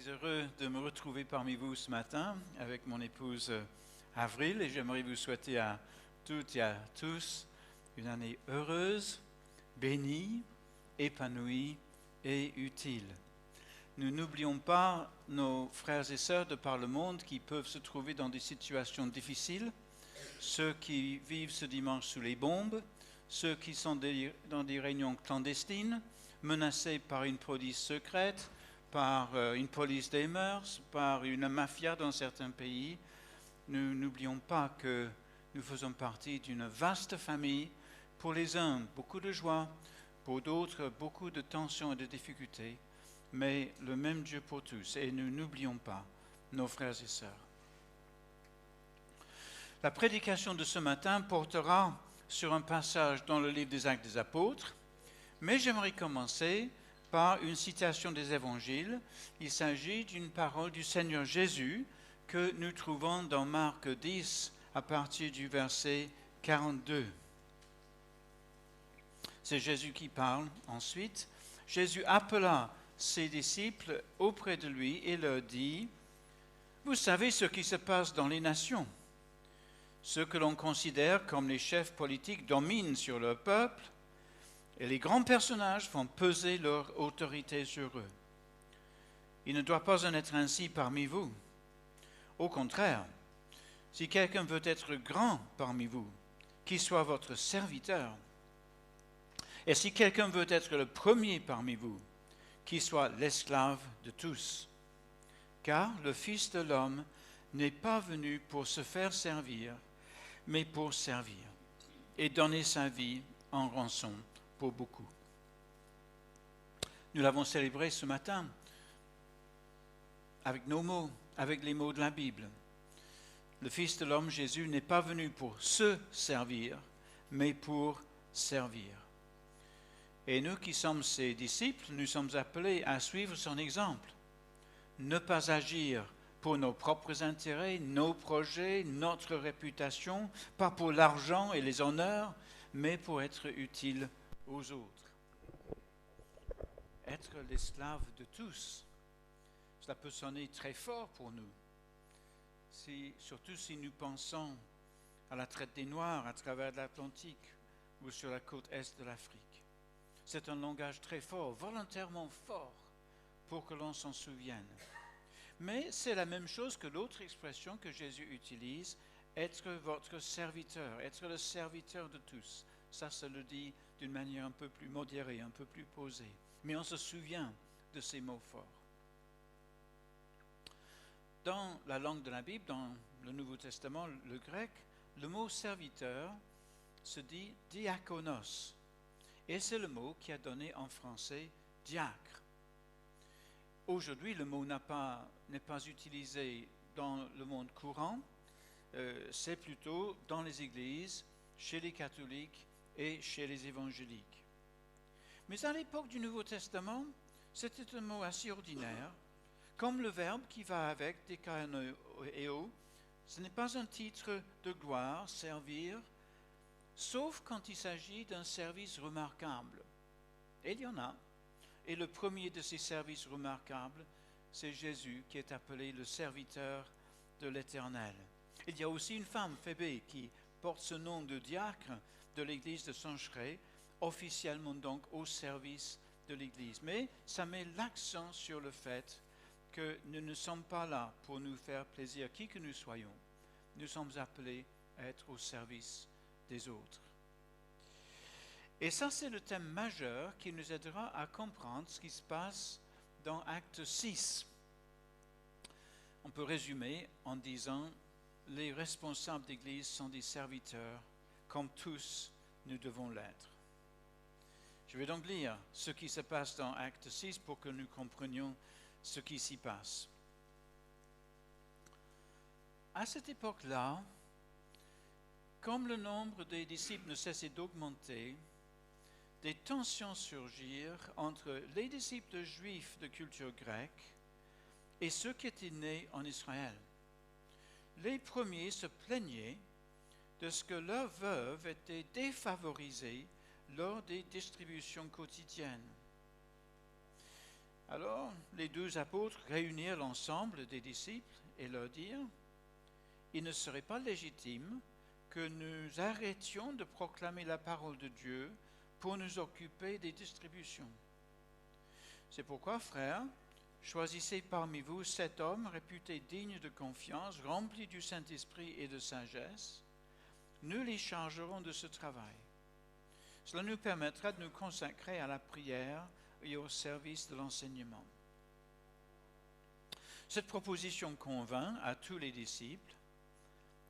heureux de me retrouver parmi vous ce matin avec mon épouse Avril et j'aimerais vous souhaiter à toutes et à tous une année heureuse, bénie, épanouie et utile. Nous n'oublions pas nos frères et sœurs de par le monde qui peuvent se trouver dans des situations difficiles, ceux qui vivent ce dimanche sous les bombes, ceux qui sont dans des réunions clandestines, menacés par une police secrète, par une police des mœurs, par une mafia dans certains pays. Nous n'oublions pas que nous faisons partie d'une vaste famille. Pour les uns, beaucoup de joie, pour d'autres, beaucoup de tensions et de difficultés, mais le même Dieu pour tous. Et nous n'oublions pas nos frères et sœurs. La prédication de ce matin portera sur un passage dans le livre des Actes des Apôtres, mais j'aimerais commencer par une citation des Évangiles. Il s'agit d'une parole du Seigneur Jésus que nous trouvons dans Marc 10 à partir du verset 42. C'est Jésus qui parle ensuite. Jésus appela ses disciples auprès de lui et leur dit : « Vous savez ce qui se passe dans les nations. Ceux que l'on considère comme les chefs politiques dominent sur leur peuple, et les grands personnages font peser leur autorité sur eux. Il ne doit pas en être ainsi parmi vous. Au contraire, si quelqu'un veut être grand parmi vous, qu'il soit votre serviteur. Et si quelqu'un veut être le premier parmi vous, qu'il soit l'esclave de tous. Car le Fils de l'homme n'est pas venu pour se faire servir, mais pour servir et donner sa vie en rançon pour beaucoup. » Nous l'avons célébré ce matin avec nos mots, avec les mots de la Bible. Le Fils de l'homme, Jésus, n'est pas venu pour se servir, mais pour servir. Et nous qui sommes ses disciples, nous sommes appelés à suivre son exemple. Ne pas agir pour nos propres intérêts, nos projets, notre réputation, pas pour l'argent et les honneurs, mais pour être utile aux autres. Être l'esclave de tous, cela peut sonner très fort pour nous, surtout si nous pensons à la traite des Noirs à travers l'Atlantique ou sur la côte est de l'Afrique. C'est un langage très fort, volontairement fort, pour que l'on s'en souvienne. Mais c'est la même chose que l'autre expression que Jésus utilise, être votre serviteur, être le serviteur de tous. Ça se le dit d'une manière un peu plus modérée, un peu plus posée. Mais on se souvient de ces mots forts. Dans la langue de la Bible, dans le Nouveau Testament, le grec, le mot serviteur se dit diakonos. Et c'est le mot qui a donné en français diacre. Aujourd'hui, le mot n'est pas utilisé dans le monde courant, c'est plutôt dans les églises, chez les catholiques et chez les évangéliques. Mais à l'époque du Nouveau Testament, c'était un mot assez ordinaire, comme le verbe qui va avec dikaiono. Ce n'est pas un titre de gloire, servir, sauf quand il s'agit d'un service remarquable. Et il y en a. Et le premier de ces services remarquables, c'est Jésus qui est appelé le serviteur de l'Éternel. Il y a aussi une femme, Phébé, qui porte ce nom de diacre de l'église de Sancheré, officiellement donc au service de l'église. Mais ça met l'accent sur le fait que nous ne sommes pas là pour nous faire plaisir, qui que nous soyons. Nous sommes appelés à être au service des autres. Et ça, c'est le thème majeur qui nous aidera à comprendre ce qui se passe dans Acte 6. On peut résumer en disant: les responsables d'Église sont des serviteurs, comme tous nous devons l'être. Je vais donc lire ce qui se passe dans Acte 6 pour que nous comprenions ce qui s'y passe. À cette époque-là, comme le nombre des disciples ne cessait d'augmenter, des tensions surgirent entre les disciples juifs de culture grecque et ceux qui étaient nés en Israël. Les premiers se plaignaient de ce que leurs veuves étaient défavorisées lors des distributions quotidiennes. Alors, les 12 apôtres réunirent l'ensemble des disciples et leur dirent, « Il ne serait pas légitime que nous arrêtions de proclamer la parole de Dieu pour nous occuper des distributions. C'est pourquoi, frères, choisissez parmi vous 7 hommes réputés dignes de confiance, remplis du Saint-Esprit et de sagesse. Nous les chargerons de ce travail. Cela nous permettra de nous consacrer à la prière et au service de l'enseignement. » Cette proposition convint à tous les disciples.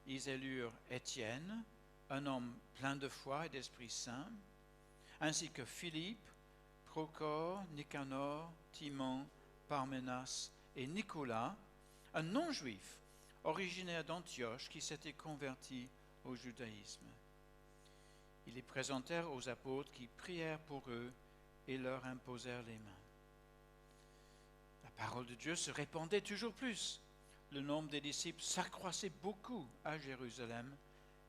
Ils élurent Étienne, un homme plein de foi et d'Esprit Saint, ainsi que Philippe, Procore, Nicanor, Timon, Parménas et Nicolas, un non-juif originaire d'Antioche qui s'était converti au judaïsme. Ils les présentèrent aux apôtres qui prièrent pour eux et leur imposèrent les mains. La parole de Dieu se répandait toujours plus. Le nombre des disciples s'accroissait beaucoup à Jérusalem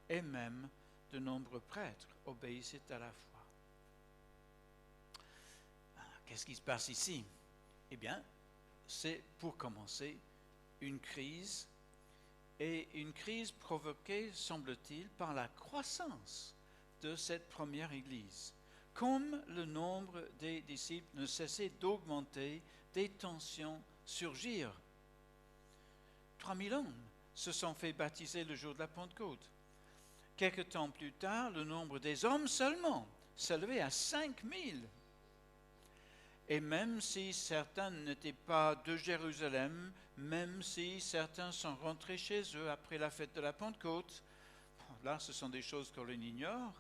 et même de nombreux prêtres obéissaient à la foi. Qu'est-ce qui se passe ici? Eh bien, c'est pour commencer une crise, et une crise provoquée, semble-t-il, par la croissance de cette première Église. Comme le nombre des disciples ne cessait d'augmenter, des tensions surgirent. 3000 hommes se sont fait baptiser le jour de la Pentecôte. Quelque temps plus tard, le nombre des hommes seulement s'élevait à 5000. Et même si certains n'étaient pas de Jérusalem, même si certains sont rentrés chez eux après la fête de la Pentecôte, là ce sont des choses que l'on ignore.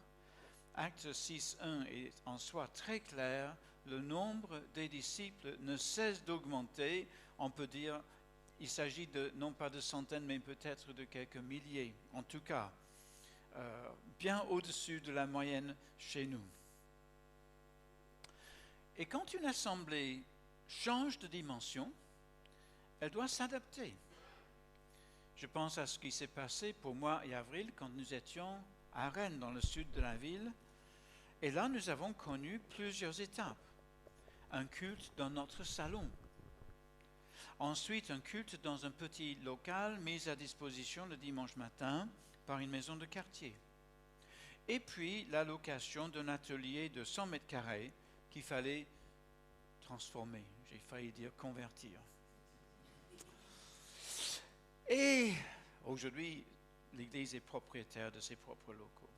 Acte 6.1 est en soi très clair, le nombre des disciples ne cesse d'augmenter. On peut dire il s'agit non pas de centaines, mais peut-être de quelques milliers. En tout cas, bien au-dessus de la moyenne chez nous. Et quand une assemblée change de dimension, elle doit s'adapter. Je pense à ce qui s'est passé pour moi et Avril quand nous étions à Rennes, dans le sud de la ville. Et là, nous avons connu plusieurs étapes. Un culte dans notre salon. Ensuite, un culte dans un petit local mis à disposition le dimanche matin par une maison de quartier. Et puis, la location d'un atelier de 100 mètres carrés qu'il fallait transformer. J'ai failli dire convertir. Et aujourd'hui, l'Église est propriétaire de ses propres locaux.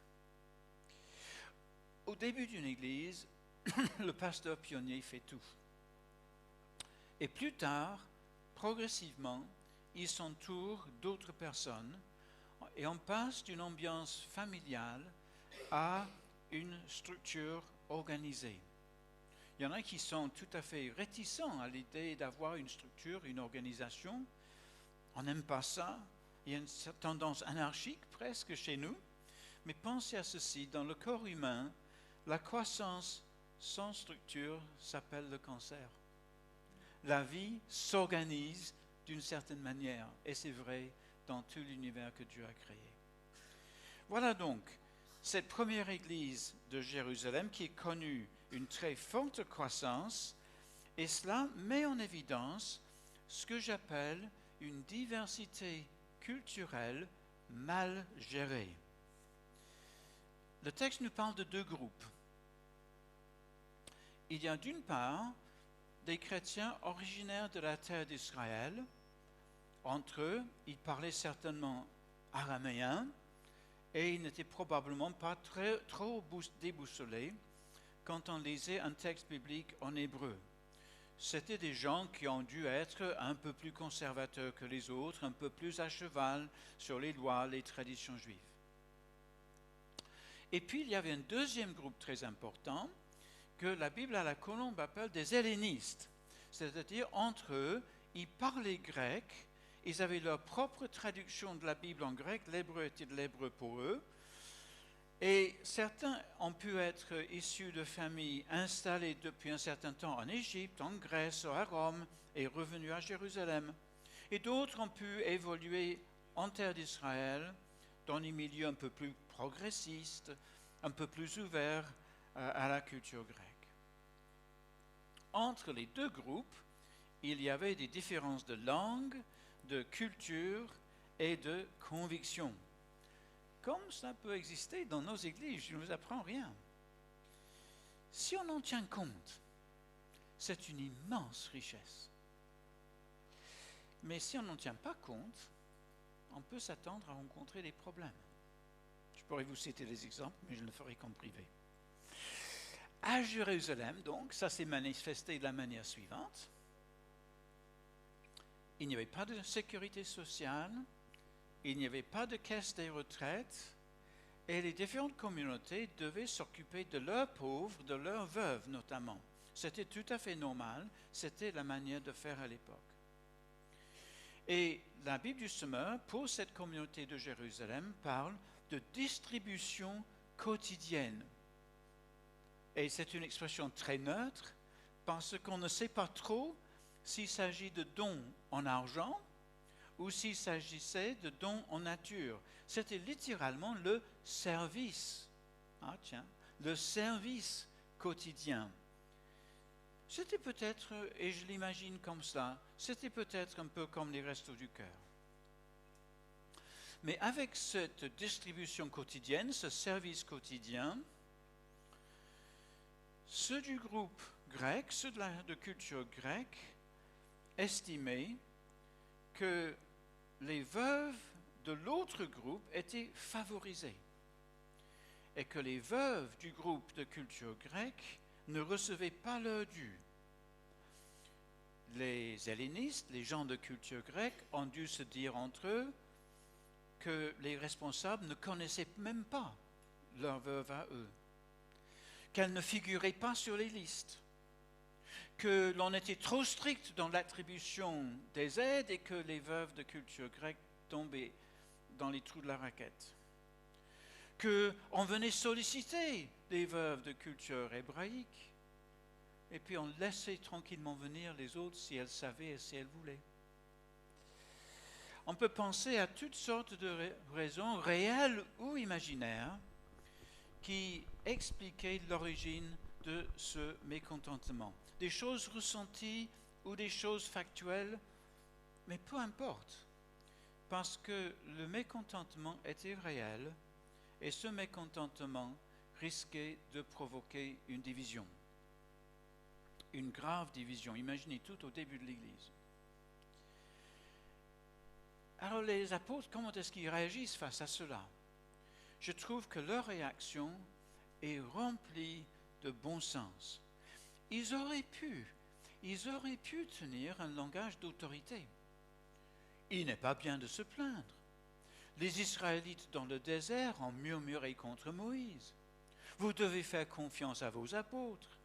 Au début d'une Église, le pasteur pionnier fait tout. Et plus tard, progressivement, il s'entoure d'autres personnes et on passe d'une ambiance familiale à une structure organisée. Il y en a qui sont tout à fait réticents à l'idée d'avoir une structure, une organisation. On n'aime pas ça. Il y a une tendance anarchique presque chez nous. Mais pensez à ceci, dans le corps humain, la croissance sans structure s'appelle le cancer. La vie s'organise d'une certaine manière, et c'est vrai dans tout l'univers que Dieu a créé. Voilà donc cette première église de Jérusalem qui est connue une très forte croissance, et cela met en évidence ce que j'appelle une diversité culturelle mal gérée. Le texte nous parle de 2 groupes. Il y a d'une part des chrétiens originaires de la terre d'Israël. Entre eux, ils parlaient certainement araméen et ils n'étaient probablement pas trop déboussolés quand on lisait un texte biblique en hébreu. C'était des gens qui ont dû être un peu plus conservateurs que les autres, un peu plus à cheval sur les lois, les traditions juives. Et puis il y avait un deuxième groupe très important que la Bible à la Colombe appelle des hellénistes. C'est-à-dire, entre eux, ils parlaient grec, ils avaient leur propre traduction de la Bible en grec, l'hébreu était de l'hébreu pour eux, et certains ont pu être issus de familles installées depuis un certain temps en Égypte, en Grèce, à Rome, et revenus à Jérusalem. Et d'autres ont pu évoluer en terre d'Israël, dans des milieux un peu plus progressistes, un peu plus ouverts à la culture grecque. entre les deux groupes, il y avait des différences de langue, de culture et de conviction. Comme ça peut exister dans nos églises, je ne vous apprends rien. Si on en tient compte, c'est une immense richesse. Mais si on n'en tient pas compte, on peut s'attendre à rencontrer des problèmes. Je pourrais vous citer des exemples, mais je ne le ferai qu'en privé. À Jérusalem, donc, ça s'est manifesté de la manière suivante. Il n'y avait pas de sécurité sociale, il n'y avait pas de caisse des retraites, et les différentes communautés devaient s'occuper de leurs pauvres, de leurs veuves notamment. C'était tout à fait normal, c'était la manière de faire à l'époque. Et la Bible du Semeur, pour cette communauté de Jérusalem, parle de distribution quotidienne. Et c'est une expression très neutre, parce qu'on ne sait pas trop s'il s'agit de dons en argent ou s'il s'agissait de dons en nature. C'était littéralement le service. Le service quotidien. C'était peut-être, et je l'imagine comme ça, c'était peut-être un peu comme les Restos du Cœur. Mais avec cette distribution quotidienne, ce service quotidien, ceux du groupe grec, ceux de culture grecque, estimaient que les veuves de l'autre groupe étaient favorisées et que les veuves du groupe de culture grecque ne recevaient pas leur dû. Les hellénistes, les gens de culture grecque, ont dû se dire entre eux que les responsables ne connaissaient même pas leurs veuves à eux, qu'elles ne figuraient pas sur les listes, que l'on était trop strict dans l'attribution des aides et que les veuves de culture grecque tombaient dans les trous de la raquette, qu'on venait solliciter des veuves de culture hébraïque, et puis on laissait tranquillement venir les autres si elles savaient et si elles voulaient. On peut penser à toutes sortes de raisons réelles ou imaginaires qui expliquaient l'origine de ce mécontentement. Des choses ressenties ou des choses factuelles, mais peu importe, parce que le mécontentement était réel et ce mécontentement risquait de provoquer une division. Une grave division. Imaginez tout au début de l'Église. Alors les apôtres, comment est-ce qu'ils réagissent face à cela? Je trouve que leur réaction est remplie de bon sens. Ils auraient pu tenir un langage d'autorité. Il n'est pas bien de se plaindre. Les Israélites dans le désert ont murmuré contre Moïse. Vous devez faire confiance à vos apôtres.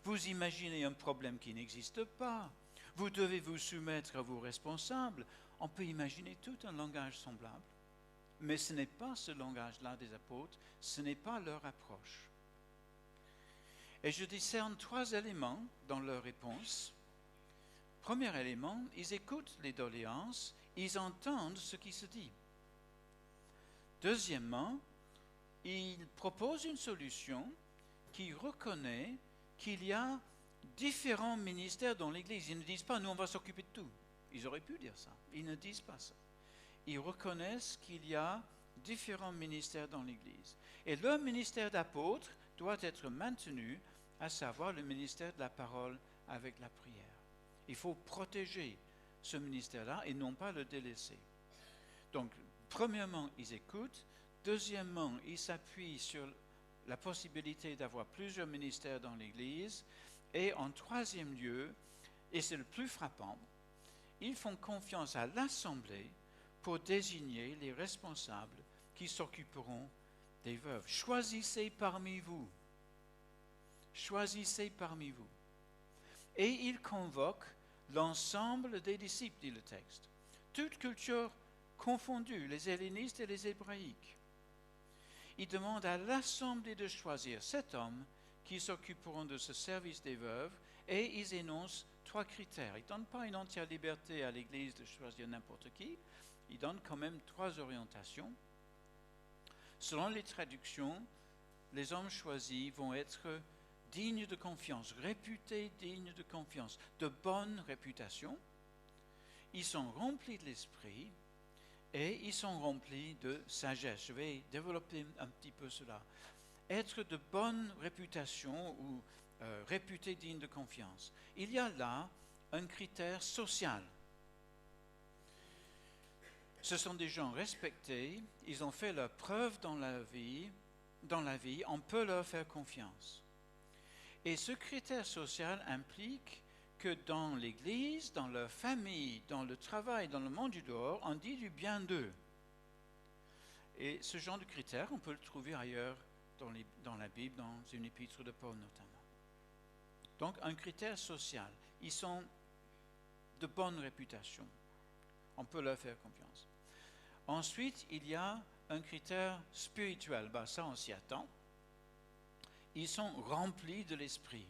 Vous imaginez un problème qui n'existe pas. Vous devez vous soumettre à vos responsables. On peut imaginer tout un langage semblable. Mais ce n'est pas ce langage-là des apôtres, ce n'est pas leur approche. Et je discerne 3 éléments dans leur réponse. Premier élément, ils écoutent les doléances, ils entendent ce qui se dit. Deuxièmement, ils proposent une solution qui reconnaît qu'il y a différents ministères dans l'Église. Ils ne disent pas « nous on va s'occuper de tout ». Ils auraient pu dire ça. Ils ne disent pas ça. Ils reconnaissent qu'il y a différents ministères dans l'Église. Et leur ministère d'apôtre doit être maintenu, à savoir le ministère de la parole avec la prière. Il faut protéger ce ministère-là et non pas le délaisser. Donc, premièrement, ils écoutent. Deuxièmement, ils s'appuient sur la possibilité d'avoir plusieurs ministères dans l'Église. Et en troisième lieu, et c'est le plus frappant, ils font confiance à l'Assemblée pour désigner les responsables qui s'occuperont des veuves. Choisissez parmi vous. Choisissez parmi vous. Et ils convoquent l'ensemble des disciples, dit le texte. Toute culture confondue, les hellénistes et les hébraïques. Ils demandent à l'Assemblée de choisir 7 hommes qui s'occuperont de ce service des veuves et ils énoncent 3 critères. Ils ne donnent pas une entière liberté à l'Église de choisir n'importe qui. Ils donnent quand même 3 orientations. Selon les traductions, les hommes choisis vont être digne de confiance, réputés dignes de confiance, de bonne réputation. Ils sont remplis de l'esprit et ils sont remplis de sagesse. Je vais développer un petit peu cela. Être de bonne réputation ou réputé digne de confiance. Il y a là un critère social. Ce sont des gens respectés, ils ont fait leur preuve dans la vie, on peut leur faire confiance. Et ce critère social implique que dans l'Église, dans leur famille, dans le travail, dans le monde du dehors, on dit du bien d'eux. Et ce genre de critère, on peut le trouver ailleurs dans la Bible, dans une épître de Paul notamment. Donc un critère social, ils sont de bonne réputation, on peut leur faire confiance. Ensuite, il y a un critère spirituel, ça on s'y attend. Ils sont remplis de l'esprit.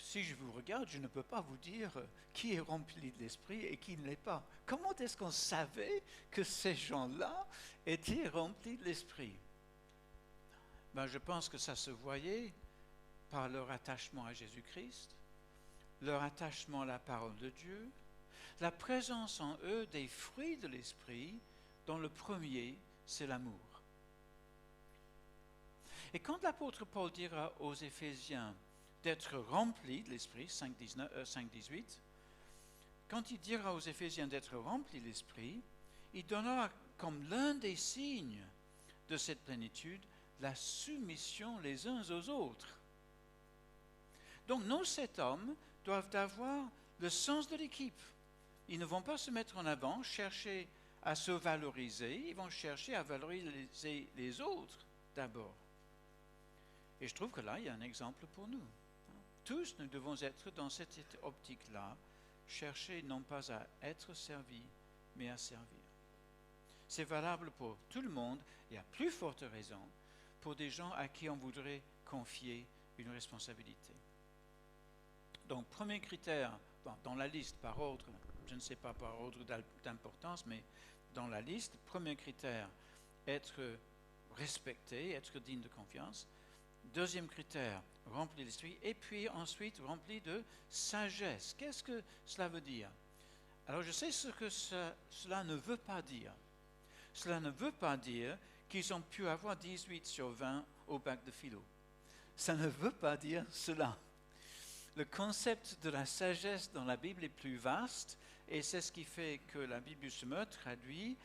Si je vous regarde, je ne peux pas vous dire qui est rempli de l'esprit et qui ne l'est pas. Comment est-ce qu'on savait que ces gens-là étaient remplis de l'esprit? Je pense que ça se voyait par leur attachement à Jésus-Christ, leur attachement à la parole de Dieu, la présence en eux des fruits de l'esprit, dont le premier, c'est l'amour. Et quand l'apôtre Paul dira aux Éphésiens d'être remplis de l'esprit, 5:18, quand il dira aux Éphésiens d'être remplis de l'esprit, il donnera comme l'un des signes de cette plénitude la soumission les uns aux autres. Donc nos 7 hommes doivent avoir le sens de l'équipe. Ils ne vont pas se mettre en avant, chercher à se valoriser, ils vont chercher à valoriser les autres d'abord. Et je trouve que là, il y a un exemple pour nous. Tous, nous devons être dans cette optique-là, chercher non pas à être servis, mais à servir. C'est valable pour tout le monde et à plus forte raison pour des gens à qui on voudrait confier une responsabilité. Donc, premier critère, dans la liste par ordre, je ne sais pas par ordre d'importance, mais dans la liste, premier critère, être respecté, être digne de confiance. Deuxième critère, rempli d'esprit. Et puis ensuite, rempli de sagesse. Qu'est-ce que cela veut dire? Alors, je sais ce que cela ne veut pas dire. Cela ne veut pas dire qu'ils ont pu avoir 18 sur 20 au bac de philo. Ça ne veut pas dire cela. Le concept de la sagesse dans la Bible est plus vaste et c'est ce qui fait que la Bible se traduit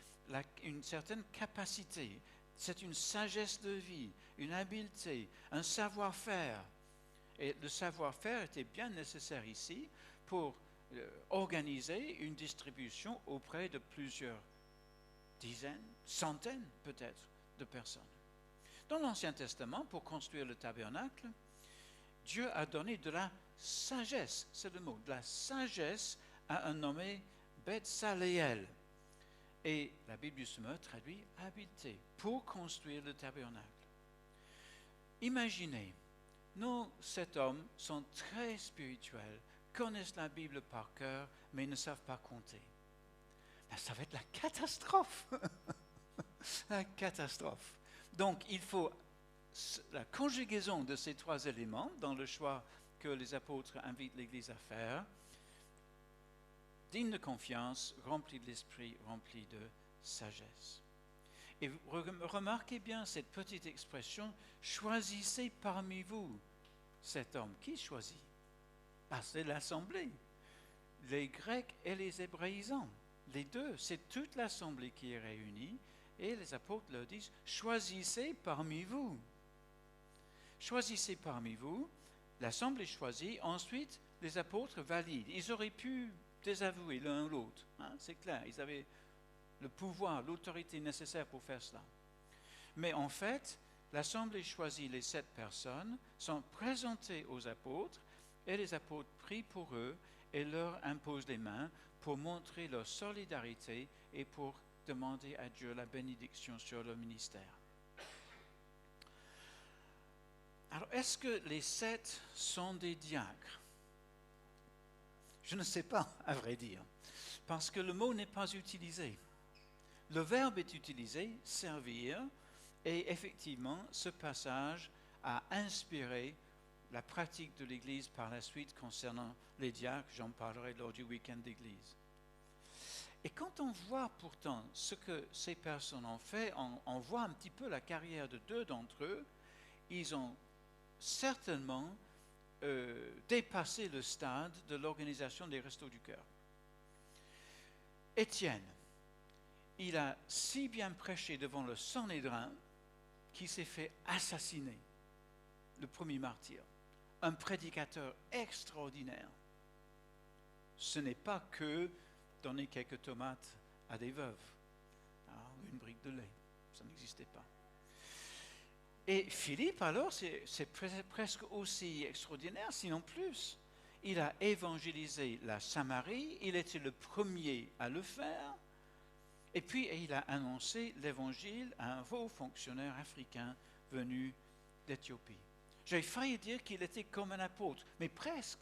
une certaine capacité. C'est une sagesse de vie, une habileté, un savoir-faire. Et le savoir-faire était bien nécessaire ici pour organiser une distribution auprès de plusieurs dizaines, centaines peut-être de personnes. Dans l'Ancien Testament, pour construire le tabernacle, Dieu a donné de la sagesse, c'est le mot, de la sagesse à un nommé Betsaleel. Et la Bible se traduit habileté pour construire le tabernacle. Imaginez, nos 7 hommes sont très spirituels, connaissent la Bible par cœur, mais ne savent pas compter. Ça va être la catastrophe. La catastrophe. Donc, il faut la conjugaison de ces 3 éléments dans le choix que les apôtres invitent l'Église à faire. Digne de confiance, rempli de l'esprit, rempli de sagesse. Et remarquez bien cette petite expression, choisissez parmi vous cet homme. Qui choisit? C'est l'assemblée. Les Grecs et les Hébraïsants. Les deux, c'est toute l'assemblée qui est réunie. Et les apôtres leur disent, choisissez parmi vous. Choisissez parmi vous. L'assemblée choisit. Ensuite, les apôtres valident. Ils auraient pu désavouer l'un ou l'autre. C'est clair, ils avaient le pouvoir, l'autorité nécessaire pour faire cela. Mais en fait, l'assemblée choisit les 7 personnes, sont présentées aux apôtres, et les apôtres prient pour eux et leur imposent les mains pour montrer leur solidarité et pour demander à Dieu la bénédiction sur leur ministère. Alors, est-ce que les 7 sont des diacres? Je ne sais pas, à vrai dire, parce que le mot n'est pas utilisé. Le verbe est utilisé, servir, et effectivement, ce passage a inspiré la pratique de l'Église par la suite concernant les diacres. J'en parlerai lors du week-end d'Église. Et quand on voit pourtant ce que ces personnes ont fait, on voit un petit peu la carrière de deux d'entre eux. Ils ont certainement dépassé le stade de l'organisation des Restos du Cœur. Étienne, il a si bien prêché devant le Sanhédrin qu'il s'est fait assassiner, le premier martyr. Un prédicateur extraordinaire. Ce n'est pas que donner quelques tomates à des veuves, ou une brique de lait, ça n'existait pas. Et Philippe, alors, c'est presque aussi extraordinaire, sinon plus. Il a évangélisé la Samarie, il était le premier à le faire, et puis il a annoncé l'évangile à un haut fonctionnaire africain venu d'Éthiopie. J'ai failli dire qu'il était comme un apôtre, mais presque.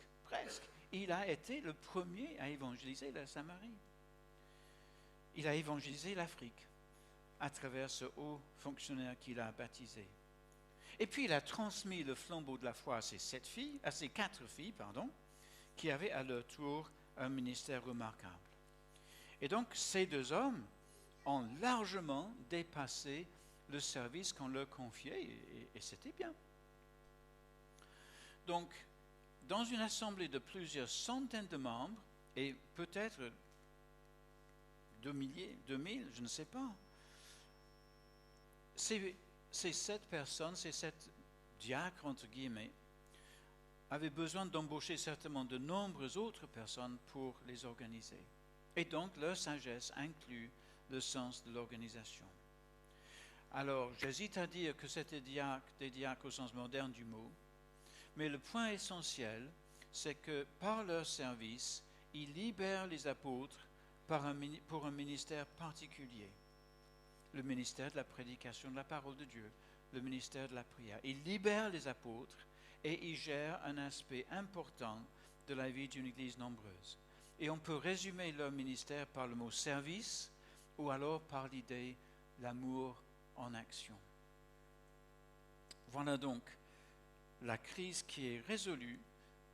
Il a été le premier à évangéliser la Samarie. Il a évangélisé l'Afrique à travers ce haut fonctionnaire qu'il a baptisé. Et puis il a transmis le flambeau de la foi à ses 4 filles, qui avaient à leur tour un ministère remarquable. Et donc ces 2 hommes ont largement dépassé le service qu'on leur confiait, et c'était bien. Donc, dans une assemblée de plusieurs centaines de membres, et peut-être 2000, je ne sais pas, ces 7 personnes, ces 7 diacres, entre guillemets, avaient besoin d'embaucher certainement de nombreuses autres personnes pour les organiser. Et donc, leur sagesse inclut le sens de l'organisation. Alors, j'hésite à dire que c'était des diacres au sens moderne du mot, mais le point essentiel, c'est que par leur service, ils libèrent les apôtres pour un ministère particulier. Le ministère de la prédication de la parole de Dieu, le ministère de la prière. Ils libèrent les apôtres et ils gèrent un aspect important de la vie d'une église nombreuse. Et on peut résumer leur ministère par le mot service ou alors par l'idée l'amour en action. Voilà donc la crise qui est résolue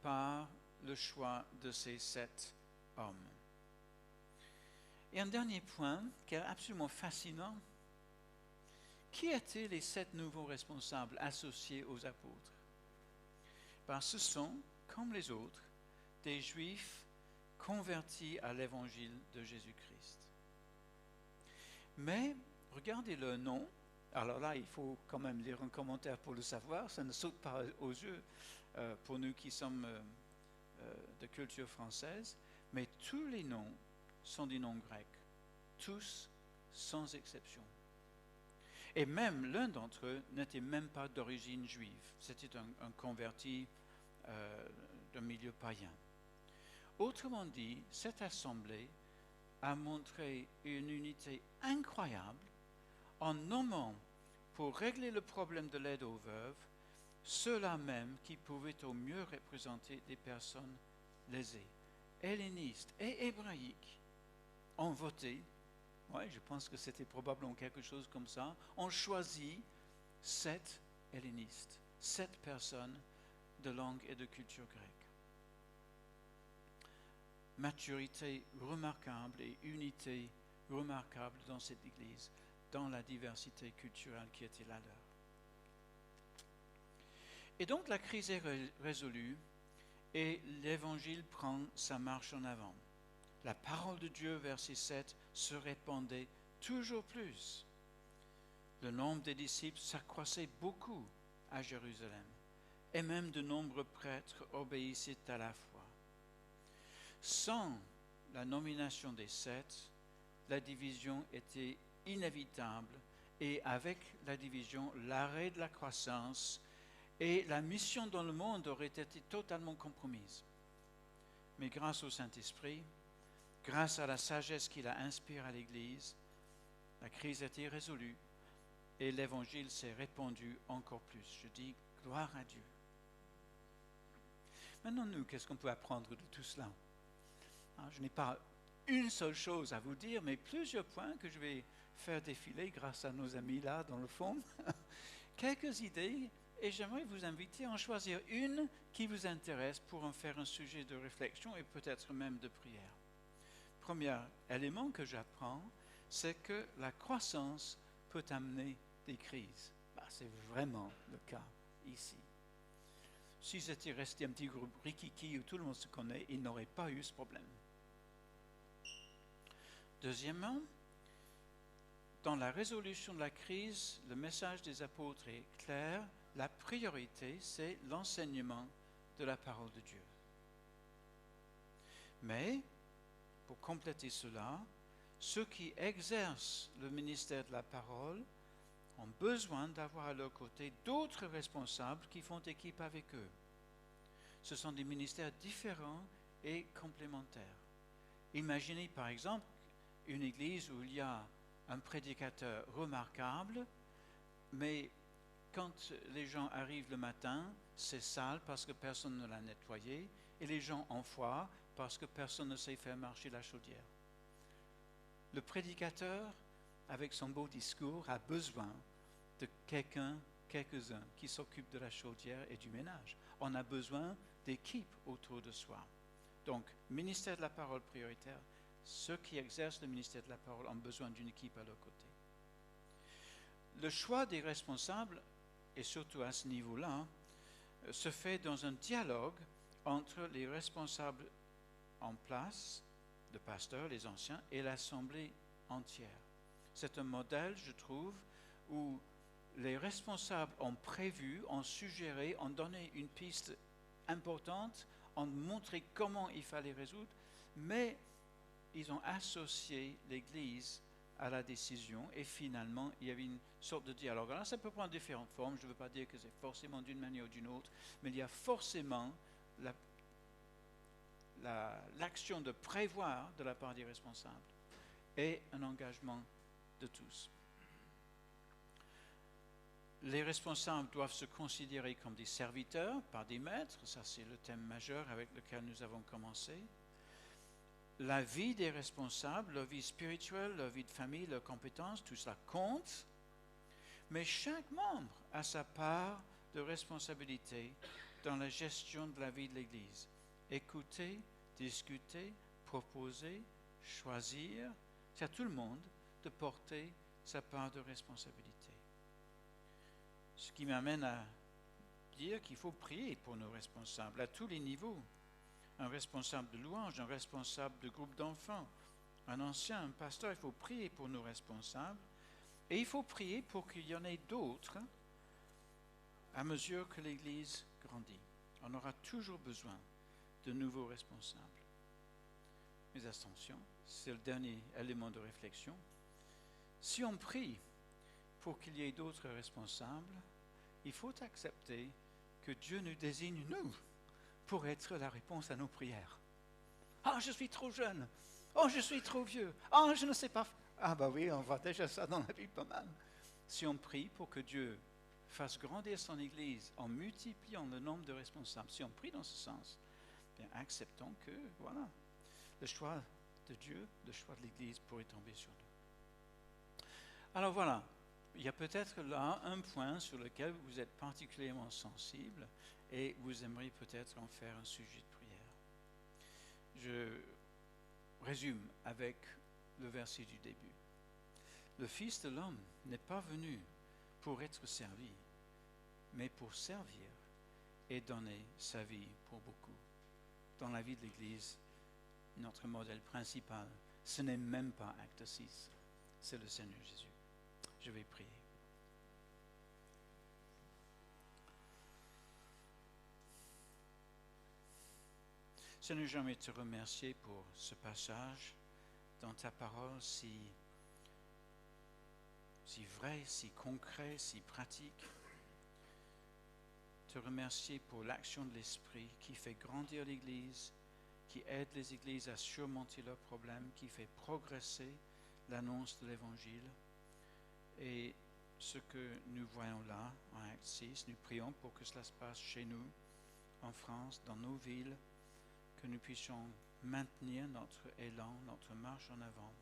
par le choix de ces 7 hommes. Et un dernier point qui est absolument fascinant. Qui étaient les 7 nouveaux responsables associés aux apôtres? Ce sont, comme les autres, des Juifs convertis à l'évangile de Jésus-Christ. Mais, regardez leur nom. Alors là, il faut quand même lire un commentaire pour le savoir. Ça ne saute pas aux yeux pour nous qui sommes de culture française. Mais tous les noms sont des noms grecs. Tous, sans exception. Et même l'un d'entre eux n'était même pas d'origine juive. C'était un converti d'un milieu païen. Autrement dit, cette assemblée a montré une unité incroyable en nommant, pour régler le problème de l'aide aux veuves, ceux-là même qui pouvaient au mieux représenter des personnes lésées, hellénistes et hébraïques, ont voté. Oui, je pense que c'était probablement quelque chose comme ça. On choisit 7 hellénistes, 7 personnes de langue et de culture grecque. Maturité remarquable et unité remarquable dans cette église, dans la diversité culturelle qui était la leur. Et donc la crise est résolue et l'évangile prend sa marche en avant. La parole de Dieu, verset 7, se répandait toujours plus. Le nombre des disciples s'accroissait beaucoup à Jérusalem, et même de nombreux prêtres obéissaient à la foi. Sans la nomination des 7, la division était inévitable, et avec la division, l'arrêt de la croissance et la mission dans le monde aurait été totalement compromise. Mais grâce au Saint-Esprit, grâce à la sagesse qu'il a inspirée à l'Église, la crise a été résolue et l'Évangile s'est répandu encore plus. Je dis gloire à Dieu. Maintenant, nous, qu'est-ce qu'on peut apprendre de tout cela? Je n'ai pas une seule chose à vous dire, mais plusieurs points que je vais faire défiler grâce à nos amis là dans le fond. Quelques idées Et j'aimerais vous inviter à en choisir une qui vous intéresse pour en faire un sujet de réflexion et peut-être même de prière. Premier élément que j'apprends, c'est que la croissance peut amener des crises. C'est vraiment le cas ici. Si c'était resté un petit groupe rikiki où tout le monde se connaît, il n'aurait pas eu ce problème. Deuxièmement, dans la résolution de la crise, le message des apôtres est clair. La priorité, c'est l'enseignement de la parole de Dieu. Mais, pour compléter cela, ceux qui exercent le ministère de la parole ont besoin d'avoir à leur côté d'autres responsables qui font équipe avec eux. Ce sont des ministères différents et complémentaires. Imaginez par exemple une église où il y a un prédicateur remarquable, mais quand les gens arrivent le matin, c'est sale parce que personne ne l'a nettoyé, et les gens ont froid parce que personne ne sait faire marcher la chaudière. Le prédicateur, avec son beau discours, a besoin de quelques-uns qui s'occupent de la chaudière et du ménage. On a besoin d'équipes autour de soi. Donc, ministère de la parole prioritaire, ceux qui exercent le ministère de la parole ont besoin d'une équipe à leur côté. Le choix des responsables, et surtout à ce niveau-là, se fait dans un dialogue entre les responsables en place, le pasteur, les anciens, et l'assemblée entière. C'est un modèle, je trouve, où les responsables ont prévu, ont suggéré, ont donné une piste importante, ont montré comment il fallait résoudre, mais ils ont associé l'Église à la décision et finalement il y avait une sorte de dialogue. Alors ça peut prendre différentes formes, je ne veux pas dire que c'est forcément d'une manière ou d'une autre, mais il y a forcément l'action de prévoir de la part des responsables et un engagement de tous. Les responsables doivent se considérer comme des serviteurs par des maîtres, ça c'est le thème majeur avec lequel nous avons commencé. La vie des responsables, leur vie spirituelle, leur vie de famille, leurs compétences, tout cela compte, mais chaque membre a sa part de responsabilité dans la gestion de la vie de l'Église. Écouter, discuter, proposer, choisir, c'est à tout le monde de porter sa part de responsabilité. Ce qui m'amène à dire qu'il faut prier pour nos responsables à tous les niveaux. Un responsable de louange, un responsable de groupe d'enfants, un ancien, un pasteur, il faut prier pour nos responsables et il faut prier pour qu'il y en ait d'autres à mesure que l'Église grandit. On aura toujours besoin de nouveaux responsables. Mais attention, c'est le dernier élément de réflexion. Si on prie pour qu'il y ait d'autres responsables, il faut accepter que Dieu nous désigne, nous, pour être la réponse à nos prières. Ah, je suis trop jeune. Oh, je suis trop vieux. Ah, je ne sais pas. Ah, bah oui, on voit déjà ça dans la Bible pas mal. Si on prie pour que Dieu fasse grandir son Église en multipliant le nombre de responsables, si on prie dans ce sens, bien acceptons que, voilà, le choix de Dieu, le choix de l'Église pourrait tomber sur nous. Alors voilà, il y a peut-être là un point sur lequel vous êtes particulièrement sensible et vous aimeriez peut-être en faire un sujet de prière. Je résume avec le verset du début. Le Fils de l'homme n'est pas venu pour être servi, mais pour servir et donner sa vie pour beaucoup. Dans la vie de l'Église, notre modèle principal, ce n'est même pas acte 6, c'est le Seigneur Jésus. Je vais prier. Seigneur, j'aimerais te remercier pour ce passage dans ta parole si vrai, si concret, si pratique. Te remercier pour l'action de l'Esprit qui fait grandir l'Église, qui aide les Églises à surmonter leurs problèmes, qui fait progresser l'annonce de l'Évangile. Et ce que nous voyons là, en Acte 6, nous prions pour que cela se passe chez nous, en France, dans nos villes, que nous puissions maintenir notre élan, notre marche en avant.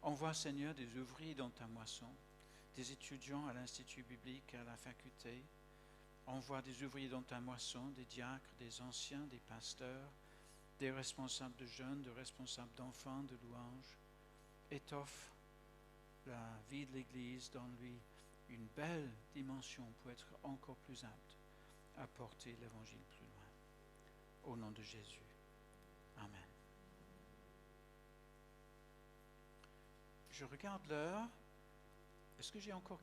Envoie, Seigneur, des ouvriers dans ta moisson, des étudiants à l'Institut biblique, à la faculté, Envoie des ouvriers dans ta moisson, des diacres, des anciens, des pasteurs, des responsables de jeunes, des responsables d'enfants, de louanges. Étoffe la vie de l'Église, donne-lui une belle dimension pour être encore plus apte à porter l'Évangile plus loin. Au nom de Jésus. Amen. Je regarde l'heure. Est-ce que j'ai encore